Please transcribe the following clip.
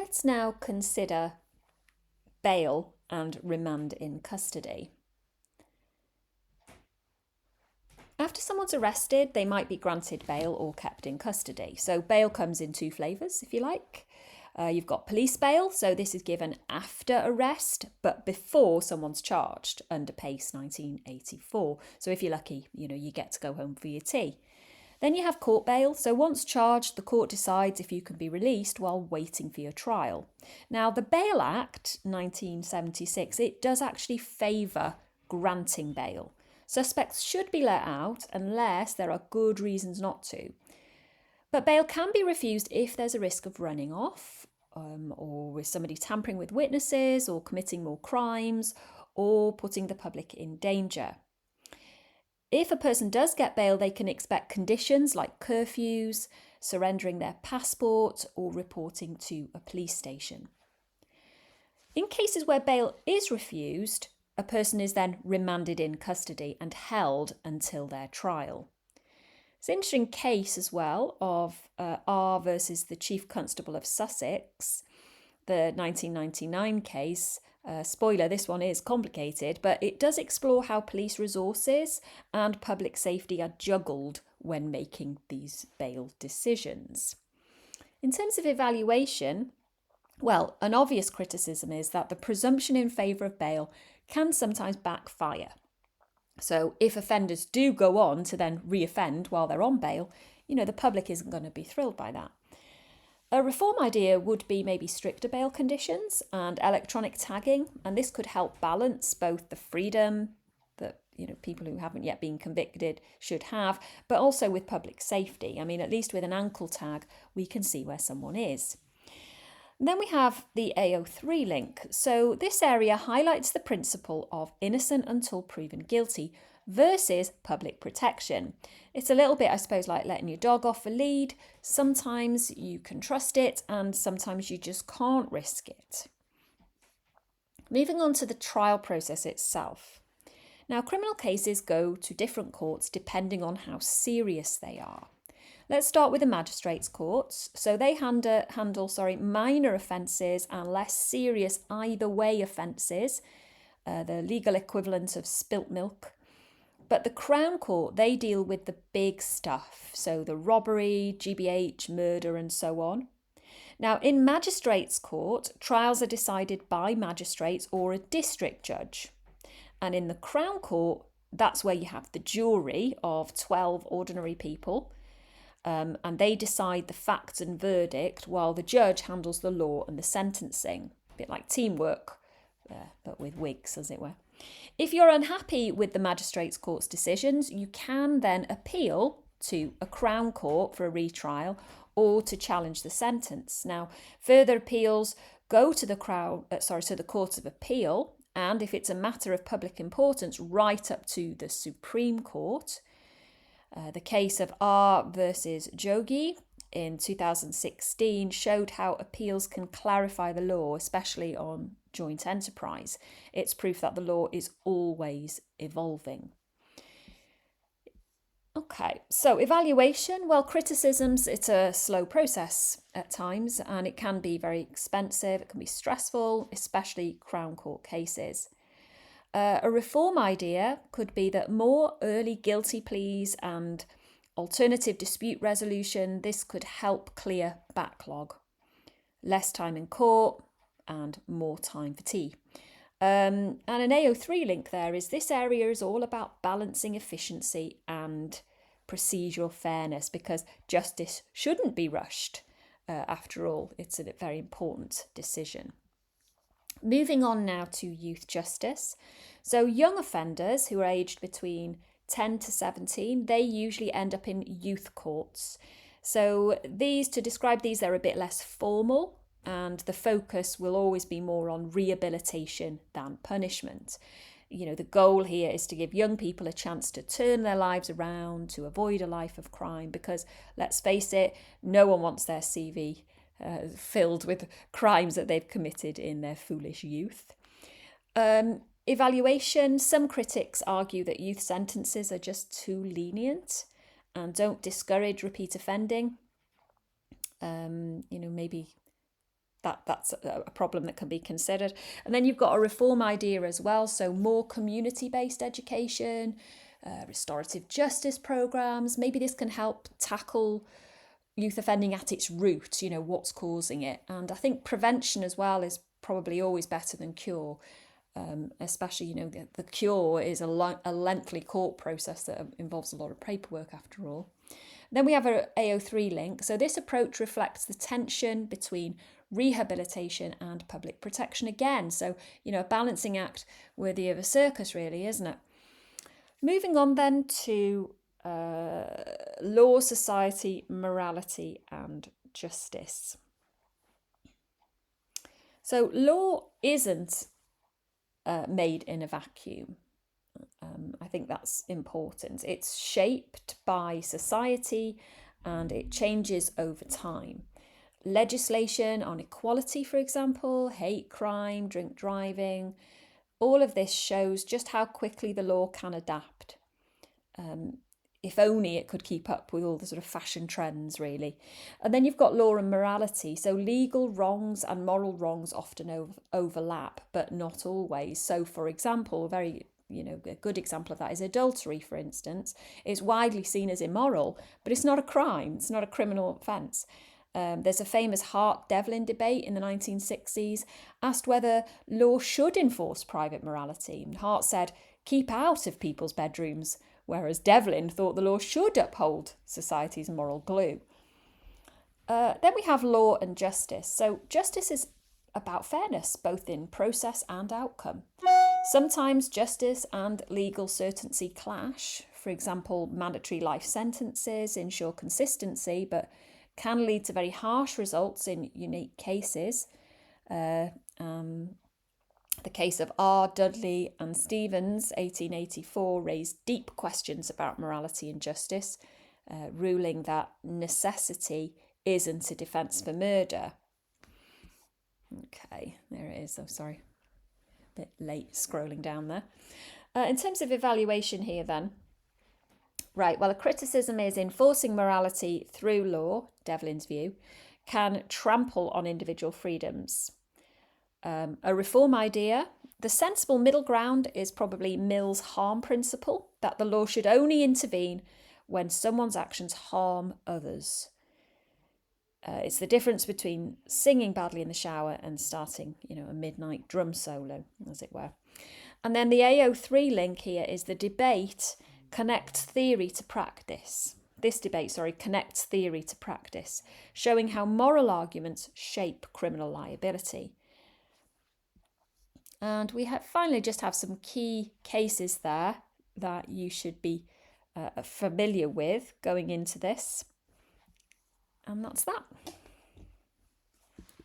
Let's now consider bail and remand in custody. After someone's arrested, they might be granted bail or kept in custody. So bail comes in two flavours, if you like. You've got police bail, so this is given after arrest, but before someone's charged under PACE 1984. So if you're lucky, you get to go home for your tea. Then you have court bail. So once charged, the court decides if you can be released while waiting for your trial. Now, the Bail Act 1976, it does actually favour granting bail. Suspects should be let out unless there are good reasons not to. But bail can be refused if there's a risk of running off, or with somebody tampering with witnesses, or committing more crimes, or putting the public in danger. If a person does get bail, they can expect conditions like curfews, surrendering their passport, or reporting to a police station. In cases where bail is refused, a person is then remanded in custody and held until their trial. It's an interesting case as well of R versus the Chief Constable of Sussex, the 1999 case. Spoiler, this one is complicated, but it does explore how police resources and public safety are juggled when making these bail decisions. In terms of evaluation, well, an obvious criticism is that the presumption in favour of bail can sometimes backfire. So if offenders do go on to then reoffend while they're on bail, the public isn't going to be thrilled by that. A reform idea would be maybe stricter bail conditions and electronic tagging, and this could help balance both the freedom that people who haven't yet been convicted should have, but also with public safety. I mean, at least with an ankle tag, we can see where someone is. And then we have the AO3 link. So this area highlights the principle of innocent until proven guilty versus public protection. It's a little bit, I suppose, like letting your dog off a lead. Sometimes you can trust it and sometimes you just can't risk it. Moving on to the trial process itself. Now, criminal cases go to different courts depending on how serious they are. Let's start with the magistrates' courts. So they handle minor offences and less serious either way offences, the legal equivalent of spilt milk. But the Crown Court, they deal with the big stuff, so the robbery, GBH, murder and so on. Now, in magistrates' court, trials are decided by magistrates or a district judge. And in the Crown Court, that's where you have the jury of 12 ordinary people. And they decide the facts and verdict while the judge handles the law and the sentencing. A bit like teamwork, but with wigs, as it were. If you're unhappy with the magistrates' court's decisions, you can then appeal to a Crown Court for a retrial or to challenge the sentence. Now, further appeals go to the Courts of Appeal, and if it's a matter of public importance, right up to the Supreme Court. The case of R versus Jogi in 2016 showed how appeals can clarify the law, especially on joint enterprise. It's proof that the law is always evolving. Okay, so evaluation, well, criticisms, it's a slow process at times and it can be very expensive, it can be stressful, especially Crown Court cases. A reform idea could be that more early guilty pleas and alternative dispute resolution, this could help clear backlog. Less time in court and more time for tea. And an AO3 link there is this area is all about balancing efficiency and procedural fairness because justice shouldn't be rushed. After all, it's a very important decision. Moving on now to youth justice. So young offenders who are aged between 10 to 17, they usually end up in youth courts. So to describe these, they're a bit less formal and the focus will always be more on rehabilitation than punishment. The goal here is to give young people a chance to turn their lives around, to avoid a life of crime, because let's face it, no one wants their CV filled with crimes that they've committed in their foolish youth. Evaluation, some critics argue that youth sentences are just too lenient and don't discourage repeat offending. Maybe that's a problem that can be considered. And then you've got a reform idea as well, so more community-based education, restorative justice programs. Maybe this can help tackle youth offending at its root, what's causing it. And I think prevention as well is probably always better than cure. Especially, the cure is a lengthy court process that involves a lot of paperwork after all. Then we have a AO3 link. So this approach reflects the tension between rehabilitation and public protection again. So, a balancing act worthy of a circus, really, isn't it? Moving on then to law, society, morality and justice. So law isn't made in a vacuum. I think that's important. It's shaped by society and it changes over time. Legislation on equality, for example, hate crime, drink driving, all of this shows just how quickly the law can adapt. If only it could keep up with all the sort of fashion trends, really. And then you've got law and morality. So legal wrongs and moral wrongs often overlap, but not always. So, for example, a good example of that is adultery, for instance. It's widely seen as immoral, but it's not a crime. It's not a criminal offence. There's a famous Hart-Devlin debate in the 1960s, asked whether law should enforce private morality. And Hart said, keep out of people's bedrooms, whereas Devlin thought the law should uphold society's moral glue. Then we have law and justice. So justice is about fairness, both in process and outcome. Sometimes justice and legal certainty clash. For example, mandatory life sentences ensure consistency, but can lead to very harsh results in unique cases. The case of R. Dudley and Stevens, 1884, raised deep questions about morality and justice, ruling that necessity isn't a defence for murder. Okay, there it is. Oh, sorry. A bit late scrolling down there. In terms of evaluation here then, right, well, a criticism is enforcing morality through law, Devlin's view, can trample on individual freedoms. A reform idea, the sensible middle ground is probably Mill's harm principle, that the law should only intervene when someone's actions harm others. It's the difference between singing badly in the shower and starting, a midnight drum solo, as it were. And then the AO3 link here is the debate connects theory to practice. This debate, connects theory to practice, showing how moral arguments shape criminal liability. And we finally just have some key cases there that you should be familiar with going into this. And that's that.